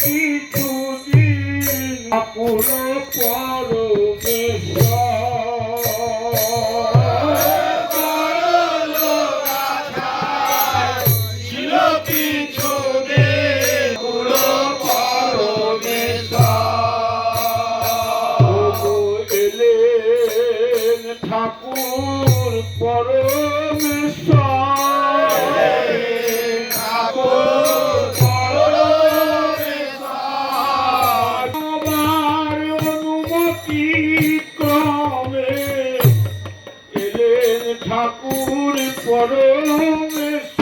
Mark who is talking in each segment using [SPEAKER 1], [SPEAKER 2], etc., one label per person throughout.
[SPEAKER 1] কিছুদিন ঠাকুর ঠাকুর পরমেশ্বর আমার অনুমতি ক্রমে এলেন ঠাকুর পরমেশ্বর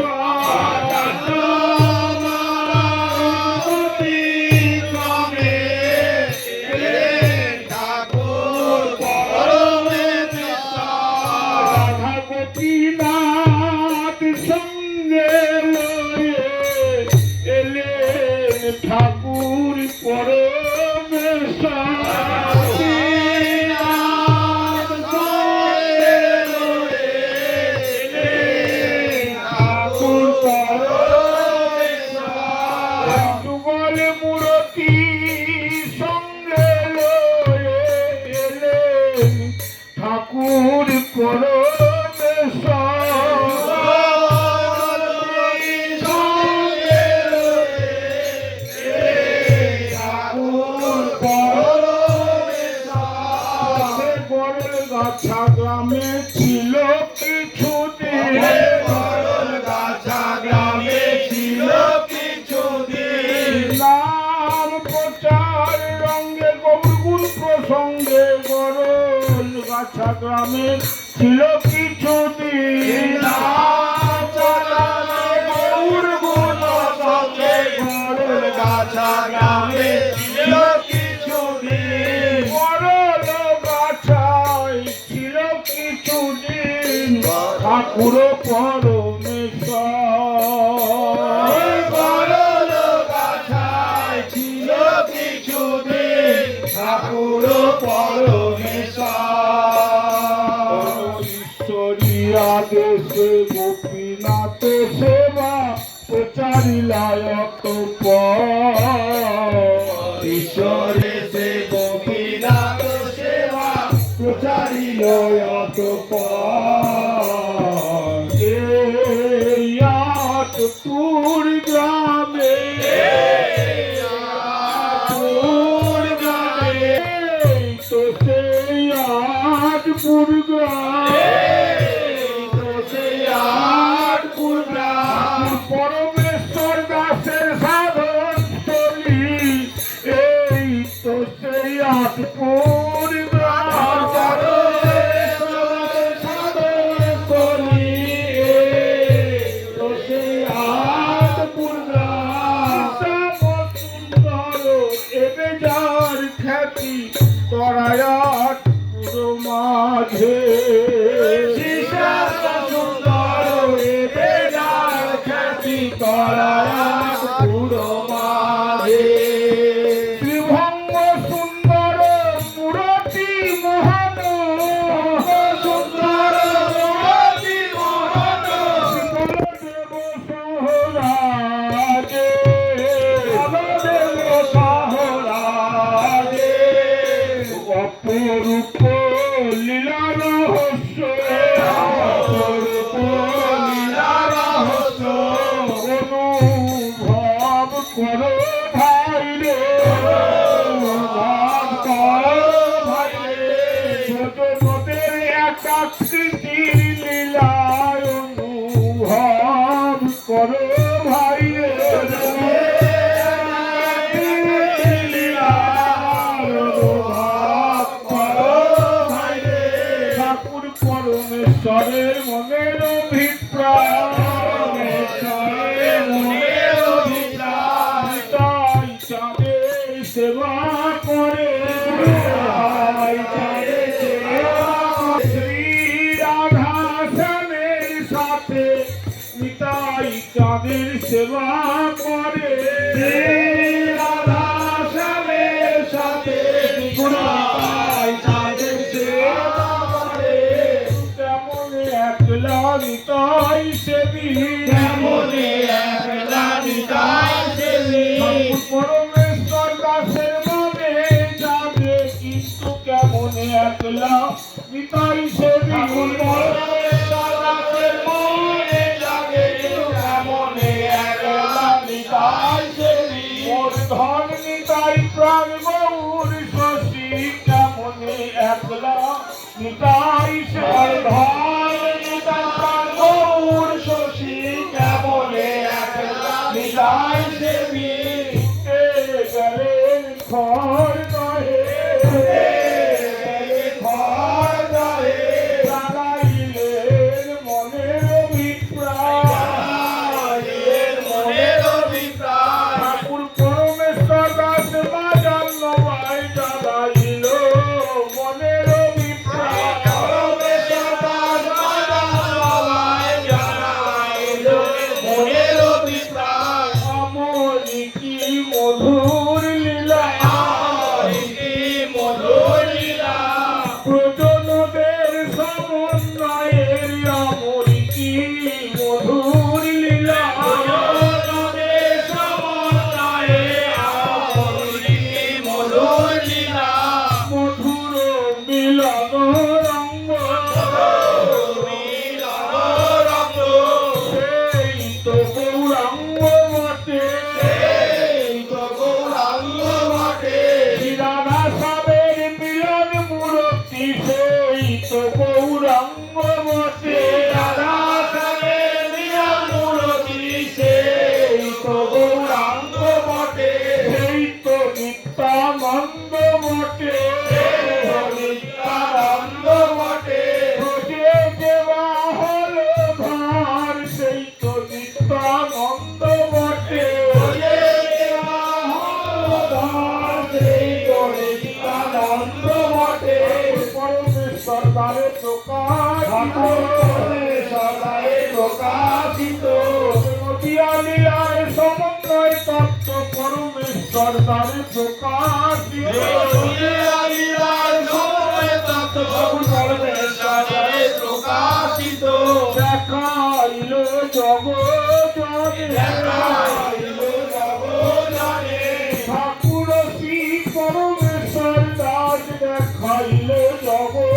[SPEAKER 1] ঠাকুর যুগল মূরতি সঙ্গে এলেন ঠাকুর গাছা গ্রামে ছিল কিছুদিন গাছা গ্রামে ছিল কিছুদিন নাম প্রচার রঙ্গে গৌরগুণ প্রসঙ্গে গরল গাছা গ্রামে ছিল কিছুদিন গৌরগুণ প্রসঙ্গে গরল গাছা গ্রামে ছিল কিছুদিন ঠাকুর পরমেশ্বর ছিল কিছুদিন ঠাকুর পরমেশ্বর ঈশ্বরিয়া দেশে গোপীনাথ সেবা প্রচারিলায়ক ঈশ্বরে সে গোপীনাথ সেবা প্রচারিলায়ক পুর গ্রামে তো সেই আটপুর গ্রাম পরমেশ্বর দাসের সাধন স্থলী এই তো সেই আটপুর তরায়াট পুরো মাঝে সুন্দর বেজার খ্যাতি তরায়াট পুরো মাঝে শ্রীভঙ্গ সুন্দর মূরতি মহান সুন্দর মূরতি মহান দেব সহরাজে দেব সহরাজে অপরূপ লীলা রহস্য অনুভব করো ভাই রে ছোটদের একাকৃতির লীলায় অনুভব করো ভাই রে পরমেশ্বরের মনের অভিপ্রায় তাই চাঁদের সেবা করে শ্রী রাধা শ্যামের সাথে নিতাই চাঁদের সেবা করে রাধা শ্যামের সাথে চাঁদের সেবা নিতাই সেবী পরমেশ্বর একলা নিতাই সেবী
[SPEAKER 2] পরমেশ্বর দাসের মনে জাগে কেমনে একলা নিতাই সেবী
[SPEAKER 1] মোর ধন নিতাই প্রাণ গৌর শশী কেমনে একলা নিতাই
[SPEAKER 2] আর
[SPEAKER 1] সেবী
[SPEAKER 2] ধন নিতাই প্রাণ গৌর শশী কেমনে একলা নিতাই সেবী
[SPEAKER 1] এ গেলেন খর নহে
[SPEAKER 2] ঘর দরে
[SPEAKER 1] জানাইলেন মনের অভিপ্রায়
[SPEAKER 2] মনের অভিপ্রায়
[SPEAKER 1] ঠাকুর পরমেশ্বর দাস বাজান নবাই জানাইল মনের অভিপ্রায়
[SPEAKER 2] পরমেশ্বর দাস বাজায় জানাইল মনের অভিপ্রায়
[SPEAKER 1] আমরি কি মধুর লীলা
[SPEAKER 2] কি মধুর লীলা
[SPEAKER 1] প্রজনদের সমন্বয়ের আমরি কি মধুর লীলা
[SPEAKER 2] জগতের সমন্বয়ে আমরি মধুর লীলা
[SPEAKER 1] মধুর মিলন রঙ্গ
[SPEAKER 2] মিলন রঙ্গ
[SPEAKER 1] সেই তো গৌরাঙ্গ বটে
[SPEAKER 2] এই তো গৌরাঙ্গ বটে
[SPEAKER 1] রাধা সাবের মিলন মূর্তি সেই তো গৌরাঙ্গ বটে
[SPEAKER 2] রাধা সাবের মিলন মূর্তি সেই তো গৌরাঙ্গ বটে
[SPEAKER 1] সেই তো নিত্যানন্দ বটে
[SPEAKER 2] নিত্যানন্দ বটে
[SPEAKER 1] ব্রজে দেওয়া হলো ভার সেই তো নিত্যানন্দ বটে পরমেশ্বর দ্বারে প্রকাশিত নদিয়া লীলায় সমন্বয় তত্ত্ব পরমেশ্বর দ্বারে প্রকাশিত
[SPEAKER 2] প্রকাশিত
[SPEAKER 1] দেখাইল জগৎ ঠাকুর শ্রী পরমেশ্বর দাস দেখাইল জগৎ